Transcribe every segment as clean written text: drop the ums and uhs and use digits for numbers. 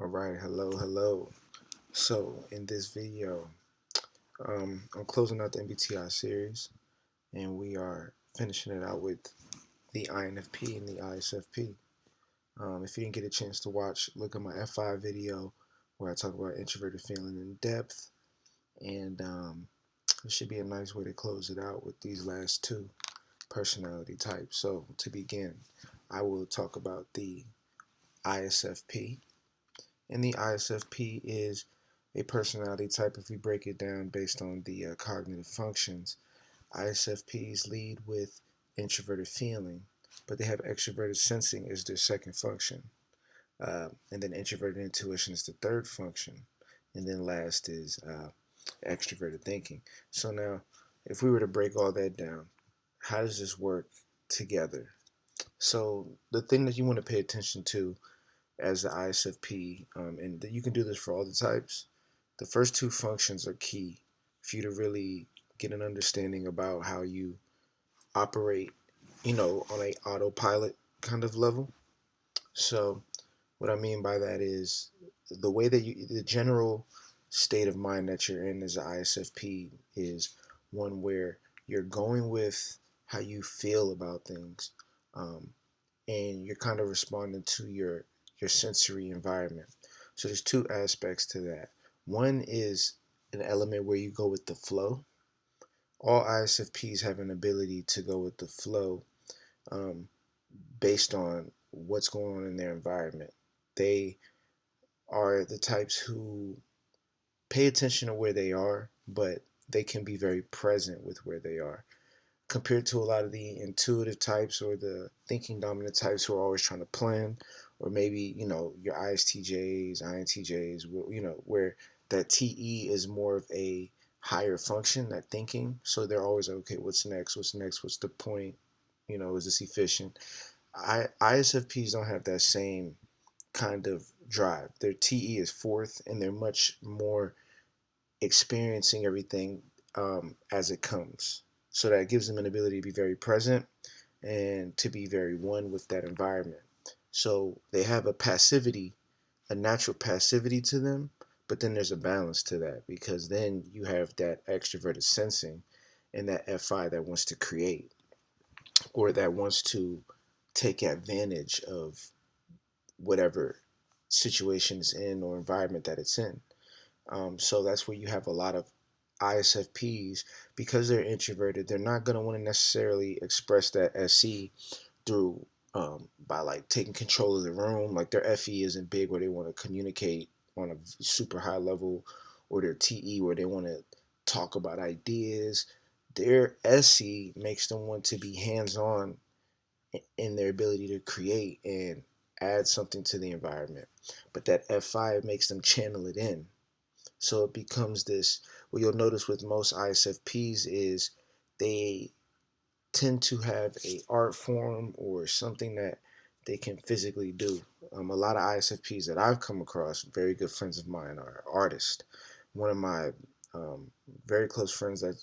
All right, hello. So in this video, I'm closing out the MBTI series, and we are finishing it out with the INFP and the ISFP. If you didn't get a chance to watch, look at my F5 video where I talk about introverted feeling in depth, and it should be a nice way to close it out with these last two personality types. So to begin, I will talk about the ISFP. And the ISFP is a personality type if we break it down based on the cognitive functions. ISFPs lead with introverted feeling, but they have extroverted sensing as their second function. And then introverted intuition is the third function. And then last is extroverted thinking. So now, if we were to break all that down, how does this work together? So the thing that you want to pay attention to as the ISFP, and you can do this for all the types. The first two functions are key for you to really get an understanding about how you operate, on a autopilot kind of level. So what I mean by that is the general state of mind that you're in as an ISFP is one where you're going with how you feel about things, um, and you're kind of responding to your sensory environment. So there's two aspects to that. One is an element where you go with the flow. All ISFPs have an ability to go with the flow, um, based on what's going on in their environment. They are the types who pay attention to where they are, but they can be very present with where they are, compared to a lot of the intuitive types or the thinking dominant types who are always trying to plan, or maybe your ISTJs, INTJs, where that TE is more of a higher function, that thinking. So they're always like, okay, what's next? What's next? What's the point? Is this efficient? ISFPs don't have that same kind of drive. Their TE is fourth, and they're much more experiencing everything as it comes. So that gives them an ability to be very present and to be very one with that environment. So they have a natural passivity to them, but then there's a balance to that because then you have that extroverted sensing and that FI that wants to create or that wants to take advantage of whatever situation it's in or environment that it's in. So that's where you have a lot of ISFPs, because they're introverted. They're not going to want to necessarily express that SC through by like taking control of the room. Like their FE isn't big where they want to communicate on a super high level, or their TE where they want to talk about ideas. Their SC makes them want to be hands on in their ability to create and add something to the environment. But that F5 makes them channel it in. So it becomes this. What you'll notice with most ISFPs is they tend to have a art form or something that they can physically do. A lot of ISFPs that I've come across, very good friends of mine, are artists. One of my um, very close friends that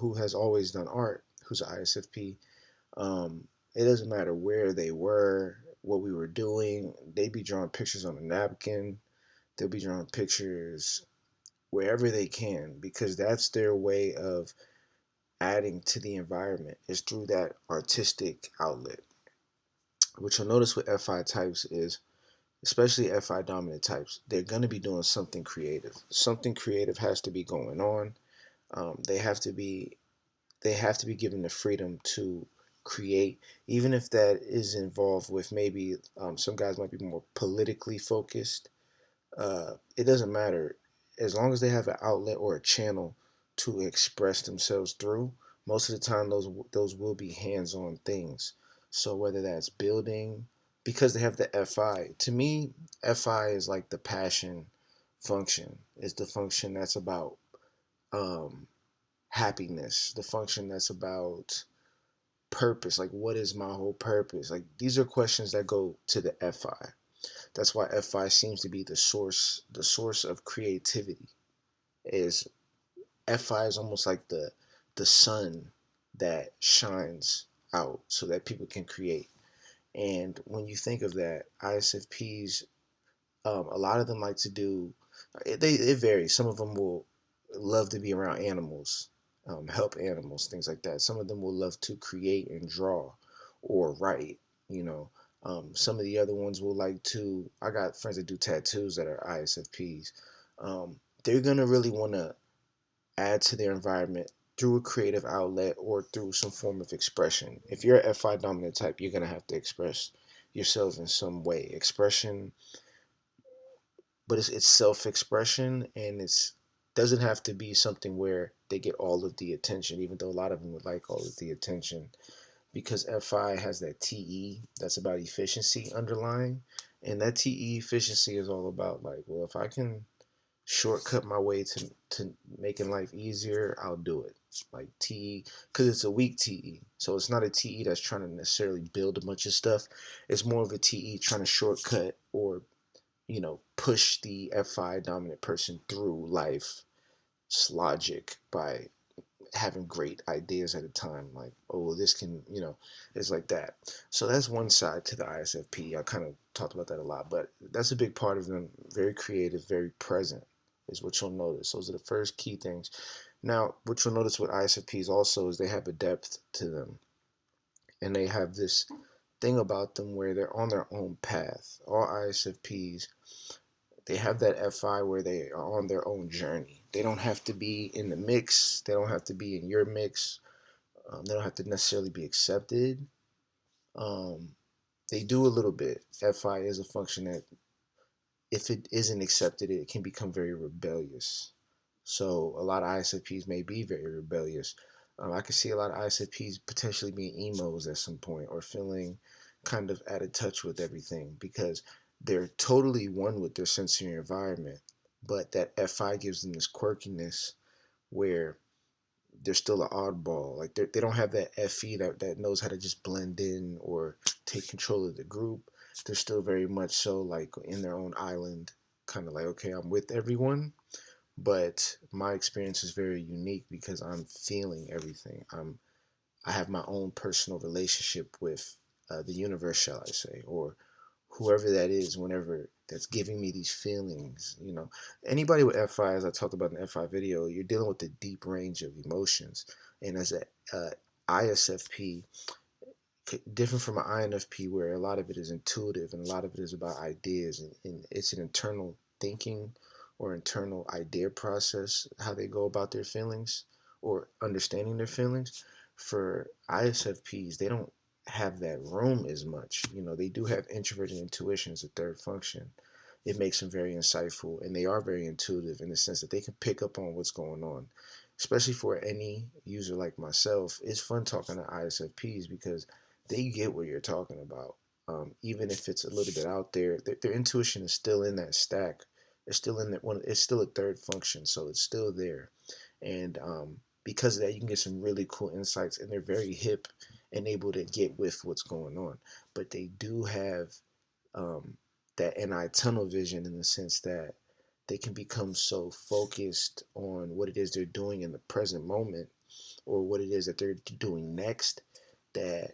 who has always done art, who's an ISFP. It doesn't matter where they were, what we were doing. They'd be drawing pictures on a napkin. They'll be drawing pictures wherever they can, because that's their way of adding to the environment, is through that artistic outlet. What you'll notice with FI types is, especially FI dominant types, they're going to be doing something creative. Something creative has to be going on. They have to be given the freedom to create, even if that is involved with maybe some guys might be more politically focused. It doesn't matter, as long as they have an outlet or a channel to express themselves through. Most of the time, those will be hands-on things. So whether that's building, because they have the FI. To me, FI is like the passion function. It's the function that's about um, happiness. The function that's about purpose. Like, what is my whole purpose? Like, these are questions that go to the FI. That's why FI seems to be the source of creativity. Is FI is almost like the sun that shines out so that people can create. And when you think of that, ISFPs A lot of them like to do. It varies. Some of them will love to be around animals, help animals, things like that. Some of them will love to create and draw, or write. You know, some of the other ones will like to. I got friends that do tattoos that are ISFPs. They're gonna really want to add to their environment through a creative outlet or through some form of expression. If you're an FI dominant type, you're gonna have to express yourself in some way. Expression, but it's self-expression, and it's doesn't have to be something where they get all of the attention, even though a lot of them would like all of the attention, because FI has that TE that's about efficiency underlying, and that TE efficiency is all about, like, well, if I can shortcut my way to making life easier, I'll do it. Like TE, because it's a weak TE, so it's not a TE that's trying to necessarily build a bunch of stuff. It's more of a TE trying to shortcut, or push the FI dominant person through life's logic by having great ideas at a time. Like, oh, this can, it's like that. So that's one side to the ISFP. I kind of talked about that a lot, but that's a big part of them. Very creative, very present is what you'll notice. Those are the first key things. Now, what you'll notice with ISFPs also is they have a depth to them, and they have this thing about them where they're on their own path. All ISFPs, they have that FI where they are on their own journey. They don't have to be in the mix. They don't have to be in your mix. They don't have to necessarily be accepted. Um, they do a little bit. FI is a function that, if it isn't accepted, it can become very rebellious. So a lot of ISFPs may be very rebellious. I can see a lot of ISFPs potentially being emos at some point, or feeling kind of out of touch with everything, because they're totally one with their sensory environment, but that FI gives them this quirkiness where they're still an oddball. Like they don't have that FE that knows how to just blend in or take control of the group. They're still very much so like in their own island, kind of like, okay, I'm with everyone, but my experience is very unique because I'm feeling everything. I have my own personal relationship with the universe, shall I say, or whoever that is, whenever that's giving me these feelings. Anybody with FI, as I talked about in the FI video, you're dealing with a deep range of emotions, and as a ISFP, different from an INFP, where a lot of it is intuitive and a lot of it is about ideas, and it's an internal thinking or internal idea process, how they go about their feelings or understanding their feelings. For ISFPs, they don't have that room as much. They do have introverted intuition as a third function. It makes them very insightful, and they are very intuitive in the sense that they can pick up on what's going on. Especially for any user like myself, it's fun talking to ISFPs because they get what you're talking about. Even if it's a little bit out there, their intuition is still in that stack. It's still in that one. It's still a third function, so it's still there. And because of that, you can get some really cool insights, and they're very hip and able to get with what's going on. But they do have that NI tunnel vision, in the sense that they can become so focused on what it is they're doing in the present moment, or what it is that they're doing next, that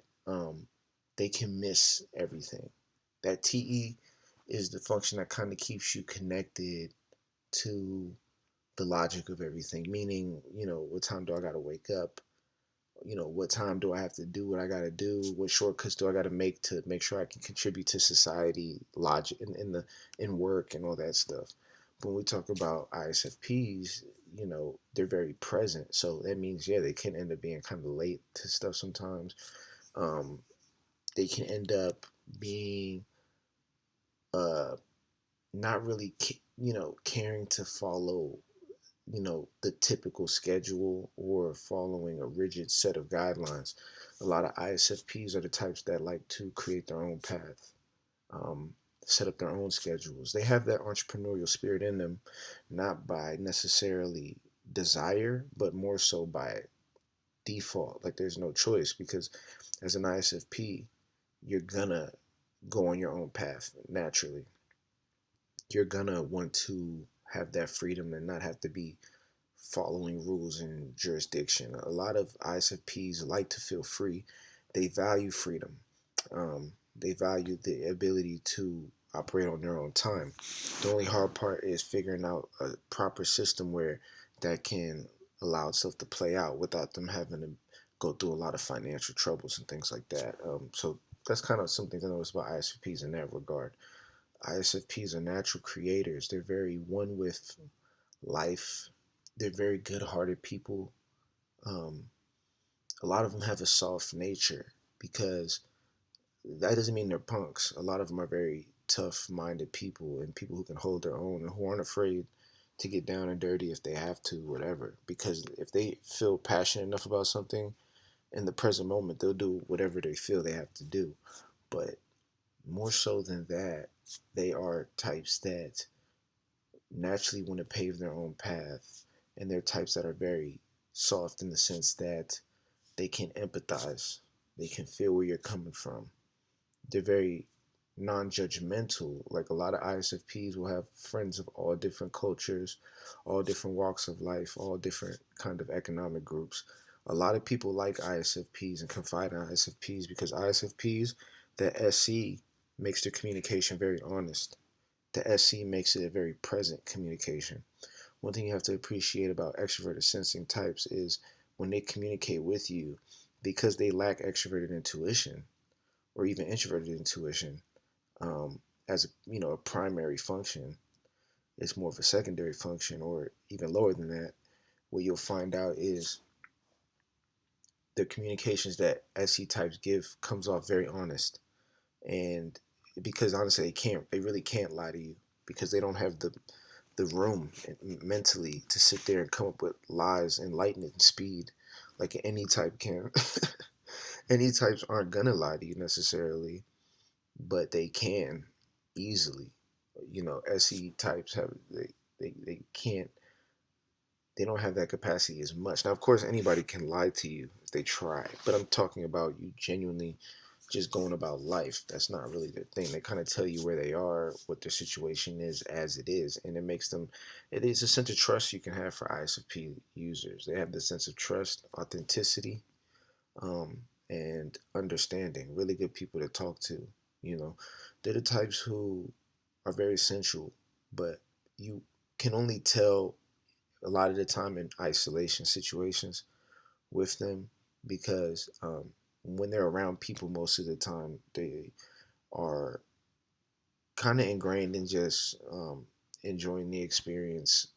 they can miss everything. That TE is the function that kind of keeps you connected to the logic of everything. Meaning, what time do I got to wake up? What time do I have to do what I got to do? What shortcuts do I got to make sure I can contribute to society, logic in work and all that stuff. But when we talk about ISFPs, they're very present. So that means, yeah, they can end up being kind of late to stuff sometimes. Um, they can end up being uh, not really, caring to follow, the typical schedule or following a rigid set of guidelines. A lot of ISFPs are the types that like to create their own path, um, set up their own schedules. They have that entrepreneurial spirit in them, not by necessarily desire, but more so by default. Like there's no choice, because as an ISFP, you're gonna go on your own path naturally. You're gonna want to have that freedom and not have to be following rules and jurisdiction. A lot of ISFPs like to feel free. They value freedom. They value the ability to operate on their own time. The only hard part is figuring out a proper system where that can allow itself to play out without them having to go through a lot of financial troubles and things like that. So that's kind of something to notice about ISFPs in that regard. ISFPs are natural creators. They're very one with life. They're very good-hearted people. Um, a lot of them have a soft nature because that doesn't mean they're punks. A lot of them are very tough-minded people and people who can hold their own and who aren't afraid to get down and dirty if they have to, whatever. Because if they feel passionate enough about something in the present moment, they'll do whatever they feel they have to do. But more so than that, they are types that naturally want to pave their own path, and they're types that are very soft in the sense that they can empathize, they can feel where you're coming from. They're very non-judgmental. Like a lot of ISFPs will have friends of all different cultures, all different walks of life, all different kind of economic groups. A lot of people like ISFPs and confide in ISFPs because ISFPs, the SC makes their communication very honest. The SC makes it a very present communication. One thing you have to appreciate about extroverted sensing types is when they communicate with you, because they lack extroverted intuition or even introverted intuition um, as a primary function. It's more of a secondary function, or even lower than that. What you'll find out is the communications that SC types give comes off very honest, and because honestly they really can't lie to you because they don't have the room mentally to sit there and come up with lies and lightning speed like any type can. Any types aren't gonna lie to you necessarily, but they can easily. SE types they can't, they don't have that capacity as much. Now, of course, anybody can lie to you if they try, but I'm talking about you genuinely just going about life. That's not really their thing. They kind of tell you where they are, what their situation is as it is, and it makes them. It is a sense of trust you can have for ISFP users. They have the sense of trust, authenticity, um, and understanding. Really good people to talk to. You know, they're the types who are very sensual, but you can only tell a lot of the time in isolation situations with them because when they're around people most of the time they are kind of ingrained in just enjoying the experience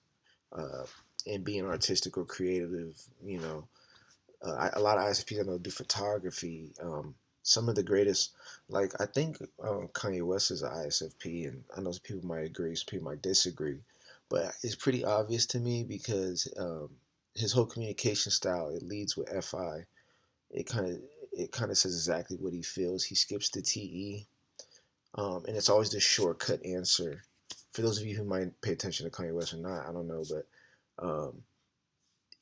uh, and being artistic or creative. A lot of ISPs I know do photography. Some of the greatest, like I think Kanye West is an ISFP, and I know some people might agree, some people might disagree, but it's pretty obvious to me because his whole communication style it leads with FI. It kind of it kind of says exactly what he feels. He skips the TE, and it's always the shortcut answer. For those of you who might pay attention to Kanye West or not, I don't know, but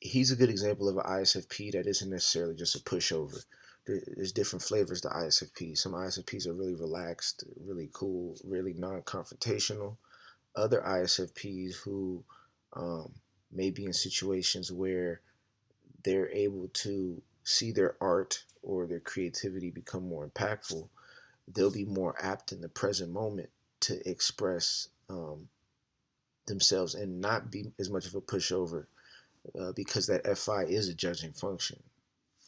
he's a good example of an ISFP that isn't necessarily just a pushover. There's different flavors to ISFP. Some ISFPs are really relaxed, really cool, really non-confrontational. Other ISFPs who um, may be in situations where they're able to see their art or their creativity become more impactful, they'll be more apt in the present moment to express themselves and not be as much of a pushover because that FI is a judging function.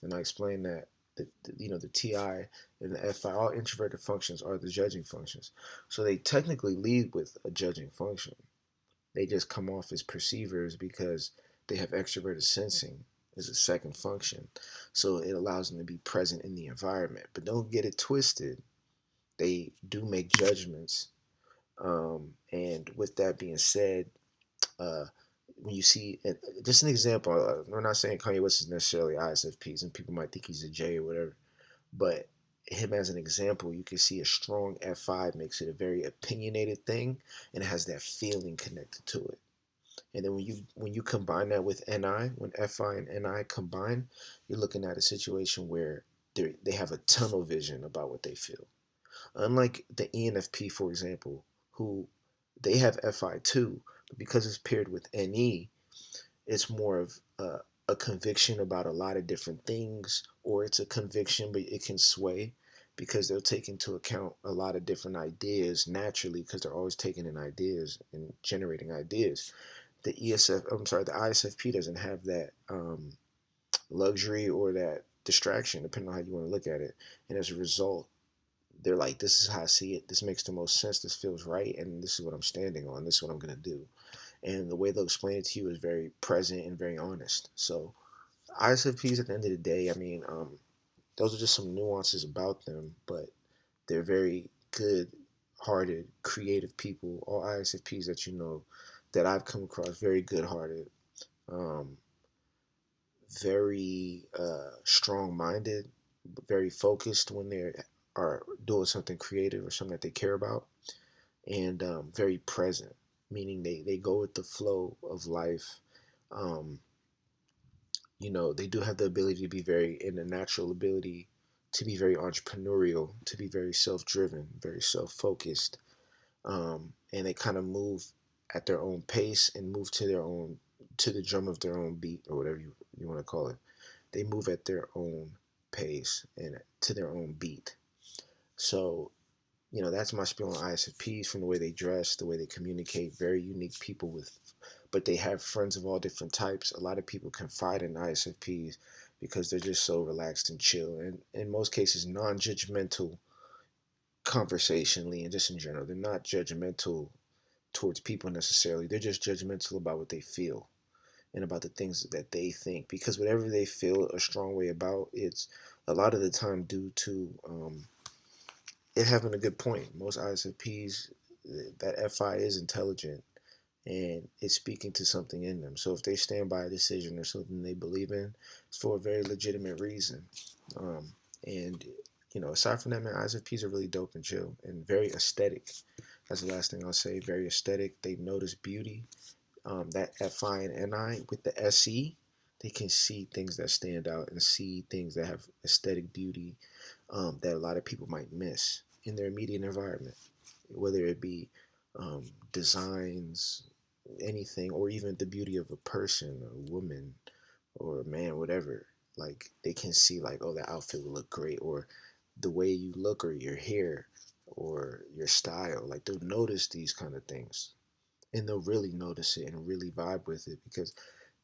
And I explained that the TI and the FI, all introverted functions are the judging functions. So they technically lead with a judging function. They just come off as perceivers because they have extroverted sensing as a second function. So it allows them to be present in the environment. But don't get it twisted. They do make judgments. And with that being said, uh, when you see just an example, we're not saying Kanye West is necessarily ISFPs, and people might think he's a J or whatever, but him as an example, you can see a strong F5 makes it a very opinionated thing, and it has that feeling connected to it. And then when you combine that with NI, when FI and NI combine, you're looking at a situation where they have a tunnel vision about what they feel. Unlike the ENFP, for example, who they have FI too, but because it's paired with NE, it's more of a conviction about a lot of different things, or it's a conviction, but it can sway. because they'll take into account a lot of different ideas naturally because they're always taking in ideas and generating ideas. The ISFP doesn't have that luxury or that distraction, depending on how you want to look at it. And as a result, they're like, this is how I see it. This makes the most sense. This feels right. And this is what I'm standing on. This is what I'm going to do. And the way they'll explain it to you is very present and very honest. So ISFPs at the end of the day, I mean, those are just some nuances about them, but they're very good hearted, creative people. All ISFPs that you know that I've come across, very good hearted, um, very strong minded, very focused when they are doing something creative or something that they care about, and very present, meaning they go with the flow of life. Um, they do have the ability to be very, in a natural ability to be very entrepreneurial, to be very self driven, very self focused. And they kind of move at their own pace and move to the drum of their own beat, or whatever you want to call it. They move at their own pace and to their own beat. So, that's my spiel on ISFPs, from the way they dress, the way they communicate. Very unique people but they have friends of all different types. A lot of people confide in ISFPs because they're just so relaxed and chill, and in most cases, non-judgmental conversationally, and just in general. They're not judgmental towards people necessarily. They're just judgmental about what they feel and about the things that they think, because whatever they feel a strong way about, it's a lot of the time due to it having a good point. Most ISFPs, that FI is intelligent and it's speaking to something in them. So if they stand by a decision or something they believe in, it's for a very legitimate reason. And aside from that, man, ISFPs are really dope and chill and very aesthetic. That's the last thing I'll say. Very aesthetic. They notice beauty. That FI and NI with the SE, they can see things that stand out and see things that have aesthetic beauty, that a lot of people might miss in their immediate environment, whether it be designs, anything, or even the beauty of a person, a woman, or a man, whatever. Like they can see, like, oh, that outfit will look great, or the way you look, or your hair, or your style. Like they'll notice these kind of things, and they'll really notice it and really vibe with it because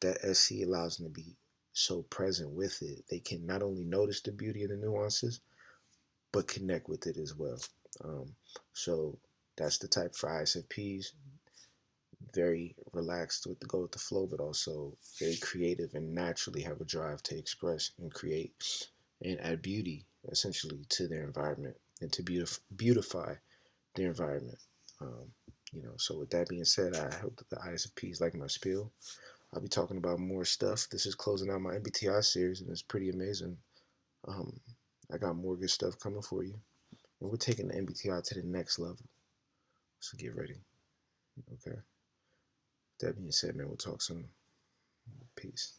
that SC allows them to be so present with it. They can not only notice the beauty and the nuances, but connect with it as well. So that's the type for ISFPs. Very relaxed with the go with the flow, but also very creative and naturally have a drive to express and create and add beauty essentially to their environment and to beautify their environment. Um, so with that being said, I hope that the ISFPs like my spiel. I'll be talking about more stuff. This is closing out my MBTI series, and it's pretty amazing. Um, I got more good stuff coming for you, and we're taking the MBTI to the next level. So get ready. Okay. That being said, man, we'll talk soon. Peace.